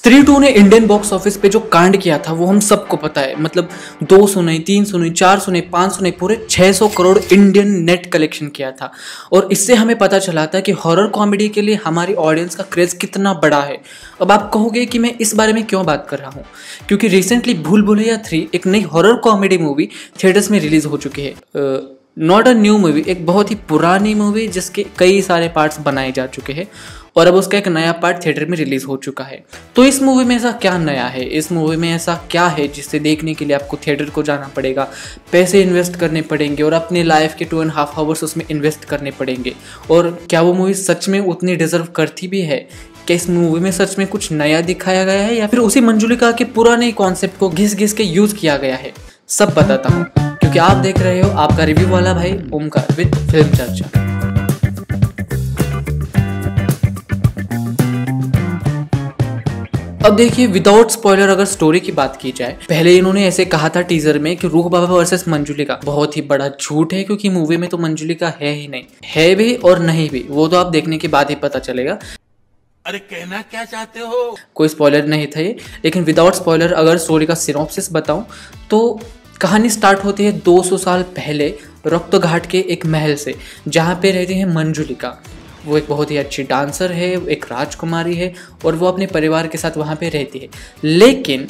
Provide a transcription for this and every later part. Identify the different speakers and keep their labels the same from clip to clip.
Speaker 1: 3-2 ने Indian box office पे जो कांड किया था वो हम सबको पता है। मतलब 200 नहीं, 300 नहीं, 400 नहीं, 500 नहीं, पूरे 600 करोड़ इंडियन नेट कलेक्शन किया था। और इससे हमें पता चला था कि हॉरर कॉमेडी के लिए हमारी ऑडियंस का क्रेज़ कितना बड़ा है। अब आप कहोगे कि मैं इस बारे में क्यों बात कर रहा हूँ, क्योंकि रिसेंटली भूल भुलैया 3 एक नई हॉरर कॉमेडी मूवी थिएटर्स में रिलीज हो चुकी है। नॉट अ न्यू मूवी, एक बहुत ही पुरानी मूवी जिसके कई सारे पार्ट्स बनाए जा चुके हैं और अब उसका एक नया पार्ट थिएटर में रिलीज हो चुका है। तो इस मूवी में ऐसा क्या नया है, इस मूवी में ऐसा क्या है जिससे देखने के लिए आपको थिएटर को जाना पड़ेगा, पैसे इन्वेस्ट करने पड़ेंगे और अपने लाइफ के 2.5 आवर्स उसमें इन्वेस्ट करने पड़ेंगे। और क्या वो मूवी सच में उतनी डिजर्व करती भी है? क्या इस मूवी में सच में कुछ नया दिखाया गया है या फिर उसी मंजुलिका के पुराने कॉन्सेप्ट को घिस घिस के यूज किया गया है? सब बताता हूँ, क्योंकि आप देख रहे हो आपका रिव्यू वाला भाई ओमकार विद फिल्म चर्चा। अब देखिए, विदाउट स्पॉइलर अगर स्टोरी की बात की जाए, पहले इन्होंने ऐसे कहा था टीजर में कि रूह बाबा वर्सेस मंजुलिका। बहुत ही बड़ा झूठ है, क्योंकि मूवी में तो मंजुलिका है ही नहीं, है भी और नहीं भी, वो तो आप देखने के बाद ही पता चलेगा।
Speaker 2: अरे कहना क्या चाहते हो?
Speaker 1: कोई स्पॉइलर नहीं था ये, लेकिन विदाउट स्पॉइलर अगर स्टोरी का सिनॉप्सिस बताऊं तो कहानी स्टार्ट होती है 200 साल पहले रक्त घाट के एक महल से, जहाँ पे रहती है मंजुलिका। वो एक बहुत ही अच्छी डांसर है, एक राजकुमारी है और वो अपने परिवार के साथ वहाँ पे रहती है। लेकिन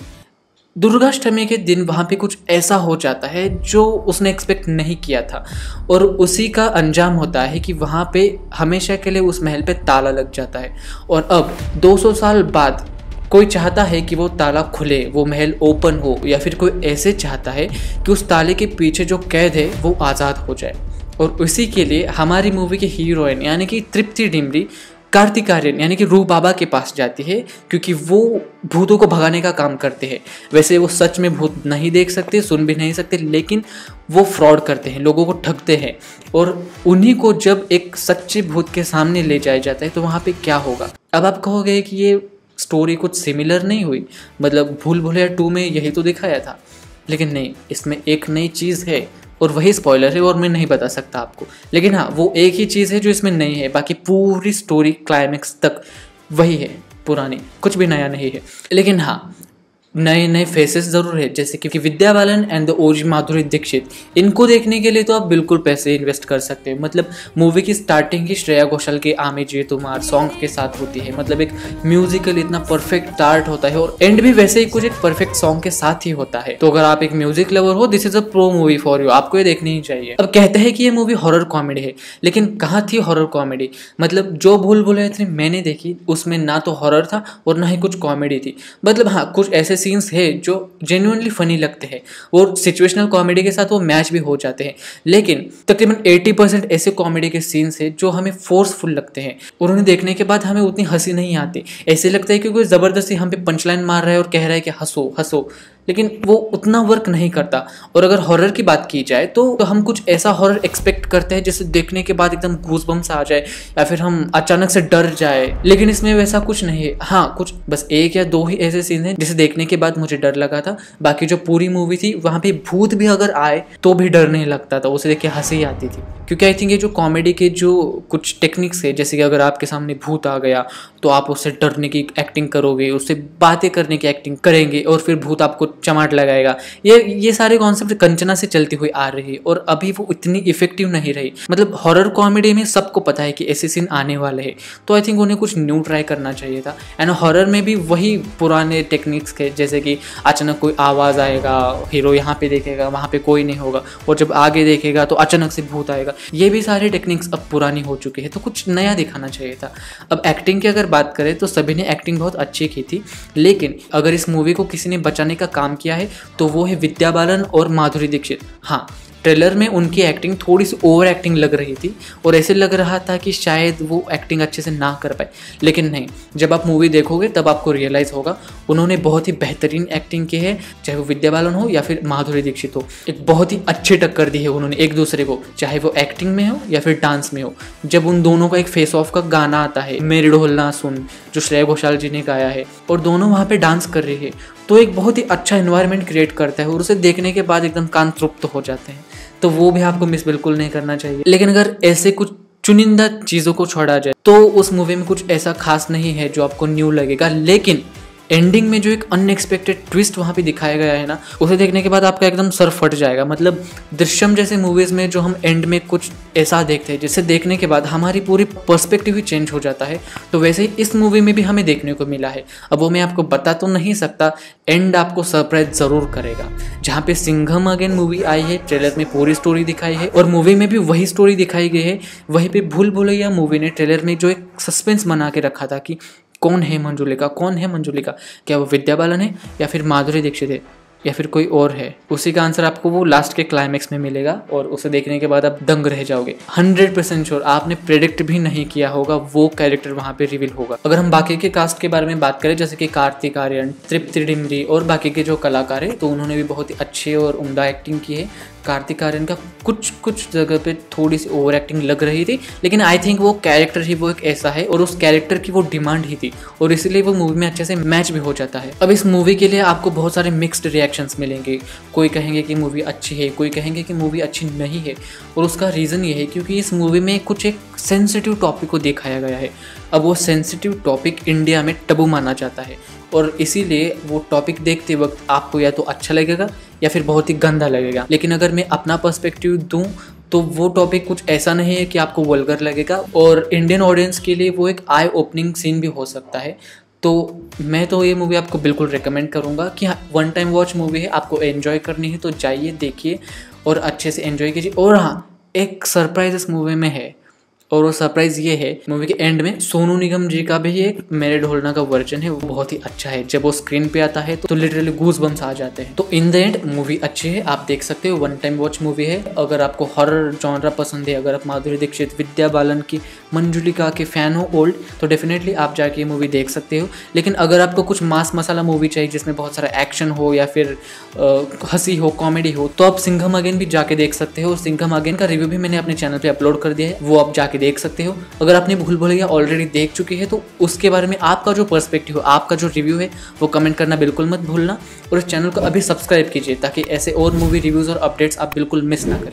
Speaker 1: दुर्गाष्टमी के दिन वहाँ पे कुछ ऐसा हो जाता है जो उसने एक्सपेक्ट नहीं किया था और उसी का अंजाम होता है कि वहाँ पे हमेशा के लिए उस महल पे ताला लग जाता है। और अब 200 साल बाद कोई चाहता है कि वो ताला खुले, वो महल ओपन हो, या फिर कोई ऐसे चाहता है कि उस ताले के पीछे जो कैद है वो आज़ाद हो जाए। और उसी के लिए हमारी मूवी की हीरोइन यानी कि तृप्ति डिमरी कार्तिकार्यन यानी कि रूह बाबा के पास जाती है, क्योंकि वो भूतों को भगाने का काम करते हैं। वैसे वो सच में भूत नहीं देख सकते, सुन भी नहीं सकते, लेकिन वो फ्रॉड करते हैं, लोगों को ठगते हैं। और उन्हीं को जब एक सच्चे भूत के सामने ले जाया जाता है तो वहाँ पे क्या होगा? अब आप कहोगे कि ये स्टोरी कुछ सिमिलर नहीं हुई, मतलब भूल भुलैया 2 में यही तो दिखाया था। लेकिन नहीं, इसमें एक नई चीज़ है और वही स्पॉइलर है और मैं नहीं बता सकता आपको। लेकिन हाँ, वो एक ही चीज़ है जो इसमें नई है, बाकी पूरी स्टोरी क्लाइमैक्स तक वही है पुरानी, कुछ भी नया नहीं है। लेकिन हाँ, नए नए फेसेस ज़रूर है, जैसे कि Vidya Balan and the OG Madhuri Dixit. इनको देखने के लिए तो आप बिल्कुल पैसे इन्वेस्ट कर सकते हैं। मतलब मूवी की स्टार्टिंग ही श्रेया घोषाल के आमे जे तुम्हार सॉन्ग के साथ होती है। मतलब एक म्यूजिकल इतना परफेक्ट स्टार्ट होता है और एंड भी वैसे ही कुछ एक परफेक्ट सॉन्ग के साथ ही होता है। तो अगर आप एक म्यूजिक लवर हो, this is a pro movie for you, आपको ये देखनी ही चाहिए। अब कहते हैं कि ये मूवी हॉरर कॉमेडी है, लेकिन कहाँ थी हॉरर कॉमेडी? मतलब जो भूल भुलैया 3 मैंने देखी उसमें ना तो हॉरर था और ना ही कुछ कॉमेडी थी। मतलब हाँ, कुछ ऐसे सीन्स है जो जेन्युइनली फनी लगते हैं और सिचुएशनल कॉमेडी के साथ वो मैच भी हो जाते हैं। लेकिन तकरीबन 80% ऐसे कॉमेडी के सीन्स हैं जो हमें फोर्सफुल लगते हैं और उन्हें देखने के बाद हमें उतनी हंसी नहीं आती। ऐसे लगता है कि कोई ज़बरदस्ती हम पे पंचलाइन मार रहा है और कह रहा है कि हंसो हंसो, लेकिन वो उतना वर्क नहीं करता। और अगर हॉरर की बात की जाए तो हम कुछ ऐसा हॉरर एक्सपेक्ट करते हैं जिसे देखने के बाद एकदम गूज़बम्स आ जाए या फिर हम अचानक से डर जाए, लेकिन इसमें वैसा कुछ नहीं है। हाँ, कुछ बस 1 या 2 ही ऐसे सीन हैं जिसे देखने के बाद मुझे डर लगा था। बाकी जो पूरी मूवी थी वहाँ पे भूत भी अगर आए तो भी डर नहीं लगता था, उसे देख के हंसी आती थी। क्योंकि आई थिंक ये जो कॉमेडी के जो कुछ टेक्निक्स है, जैसे कि अगर आपके सामने भूत आ गया तो आप उससे डरने की एक्टिंग करोगे, उससे बातें करने की एक्टिंग करेंगे और फिर भूत आपको चमाट लगाएगा। ये सारे कॉन्सेप्ट कंचना से चलती हुई आ रही है और अभी वो इतनी इफेक्टिव नहीं रही। मतलब हॉरर कॉमेडी में सबको पता है कि ऐसे सीन आने वाले हैं, तो आई थिंक उन्हें कुछ न्यू ट्राई करना चाहिए था। एंड हॉरर में भी वही पुराने टेक्निक्स के, जैसे कि अचानक कोई आवाज़ आएगा, हीरो यहाँ पे देखेगा वहाँ पे कोई नहीं होगा, और जब आगे देखेगा तो अचानक से भूत आएगा। ये भी सारे टेक्निक्स अब पुरानी हो चुकी है, तो कुछ नया दिखाना चाहिए था। अब एक्टिंग की अगर बात करें तो सभी ने एक्टिंग बहुत अच्छी की थी, लेकिन अगर इस मूवी को किसी ने बचाने का काम किया है तो वो है विद्या बालन और माधुरी दीक्षित। हाँ, ट्रेलर में उनकी एक्टिंग थोड़ी सी ओवर एक्टिंग लग रही थी और ऐसे लग रहा था कि शायद वो एक्टिंग अच्छे से ना कर पाए, लेकिन नहीं, जब आप मूवी देखोगे तब आपको रियलाइज़ होगा उन्होंने बहुत ही बेहतरीन एक्टिंग की है। चाहे वो विद्या बालन हो या फिर माधुरी दीक्षित हो, एक बहुत ही अच्छी टक्कर दी है उन्होंने एक दूसरे को, चाहे वो एक्टिंग में हो या फिर डांस में हो। जब उन दोनों का एक फेस ऑफ का गाना आता है, मेरी ढोल ना सुन, जो श्रेया घोषाल जी ने गाया है, और दोनों वहाँ पे डांस कर रही है, तो एक बहुत ही अच्छा एनवायरनमेंट क्रिएट करता है और उसे देखने के बाद एकदम कान तृप्त हो जाते हैं। तो वो भी आपको मिस बिल्कुल नहीं करना चाहिए। लेकिन अगर ऐसे कुछ चुनिंदा चीज़ों को छोड़ा जाए तो उस मूवी में कुछ ऐसा खास नहीं है जो आपको न्यू लगेगा। लेकिन एंडिंग में जो एक अनएक्सपेक्टेड ट्विस्ट वहाँ पे दिखाया गया है ना, उसे देखने के बाद आपका एकदम सर फट जाएगा। मतलब दृश्यम जैसे मूवीज़ में जो हम एंड में कुछ ऐसा देखते हैं जिसे देखने के बाद हमारी पूरी पर्सपेक्टिव ही चेंज हो जाता है, तो वैसे ही इस मूवी में भी हमें देखने को मिला है। अब वो मैं आपको बता तो नहीं सकता, एंड आपको सरप्राइज ज़रूर करेगा। जहाँ पे सिंघम अगेन मूवी आई है, ट्रेलर में पूरी स्टोरी दिखाई है और मूवी में भी वही स्टोरी दिखाई गई है। वहीं पे भूल भुलैया मूवी ने ट्रेलर में जो एक सस्पेंस बना के रखा था कि कौन है मंजुलिका, कौन है मंजुलिका, क्या वो विद्या बालन है या फिर माधुरी दीक्षित है या फिर कोई और है, उसी का आंसर आपको वो लास्ट के क्लाइमेक्स में मिलेगा और उसे देखने के बाद आप दंग रह जाओगे। 100% श्योर, आपने प्रेडिक्ट भी नहीं किया होगा वो कैरेक्टर वहाँ पे रिवील होगा। अगर हम बाकी के कास्ट के बारे में बात करें, जैसे कि कार्तिक आर्यन, तृप्ति डिमरी और बाकी के जो कलाकार हैं, तो उन्होंने भी बहुत ही अच्छी और उम्दा एक्टिंग की है। कार्तिक आर्यन का कुछ जगह पे थोड़ी सी ओवर एक्टिंग लग रही थी, लेकिन आई थिंक वो कैरेक्टर ही वो एक ऐसा है और उस कैरेक्टर की वो डिमांड ही थी और इसीलिए वो मूवी में अच्छे से मैच भी हो जाता है। अब इस मूवी के लिए आपको बहुत सारे मिक्स्ड रिएक्शंस मिलेंगे। कोई कहेंगे कि मूवी अच्छी है, कोई कहेंगे कि मूवी अच्छी नहीं है, और उसका रीज़न ये है क्योंकि इस मूवी में कुछ एक सेंसिटिव टॉपिक को दिखाया गया है। अब वो सेंसिटिव टॉपिक इंडिया में टबू माना जाता है और इसीलिए वो टॉपिक देखते वक्त आपको या तो अच्छा लगेगा या फिर बहुत ही गंदा लगेगा। लेकिन अगर मैं अपना पर्सपेक्टिव दूं तो वो टॉपिक कुछ ऐसा नहीं है कि आपको वल्गर लगेगा और इंडियन ऑडियंस के लिए वो एक आई ओपनिंग सीन भी हो सकता है। तो मैं तो ये मूवी आपको बिल्कुल रिकमेंड करूँगा कि हाँ, वन टाइम वॉच मूवी है, आपको एंजॉय करनी है तो जाइए, देखिए और अच्छे से एंजॉय कीजिए। और हाँ, एक सरप्राइज इस मूवी में है और वो सरप्राइज़ ये है, मूवी के एंड में सोनू निगम जी का भी एक मेरे ढोलना का वर्जन है, वो बहुत ही अच्छा है। जब वो स्क्रीन पे आता है तो लिटरली गूज बम्स आ जाते हैं। तो इन द एंड मूवी अच्छी है, आप देख सकते हो, वन टाइम वॉच मूवी है। अगर आपको हॉरर जॉनरा पसंद है, अगर आप माधुरी दीक्षित, विद्या बालन की, मंजुलिका के फ़ैन हो ओल्ड, तो डेफिनेटली आप जाके ये मूवी देख सकते हो। लेकिन अगर आपको कुछ मास मसाला मूवी चाहिए जिसमें बहुत सारा एक्शन हो या फिर हंसी हो, कॉमेडी हो, तो आप सिंघम अगेन भी जाके देख सकते हो। सिंघम अगेन का रिव्यू भी मैंने अपने चैनल पे अपलोड कर दिया है, वो आप जाके देख सकते हो। अगर आपने भूल भुलैया ऑलरेडी देख चुकी है तो उसके बारे में आपका जो पर्सपेक्टिव हो, आपका जो रिव्यू है, वो कमेंट करना बिल्कुल मत भूलना और इस चैनल को अभी सब्सक्राइब कीजिए ताकि ऐसे और मूवी रिव्यूज़ और अपडेट्स आप बिल्कुल मिस ना करें।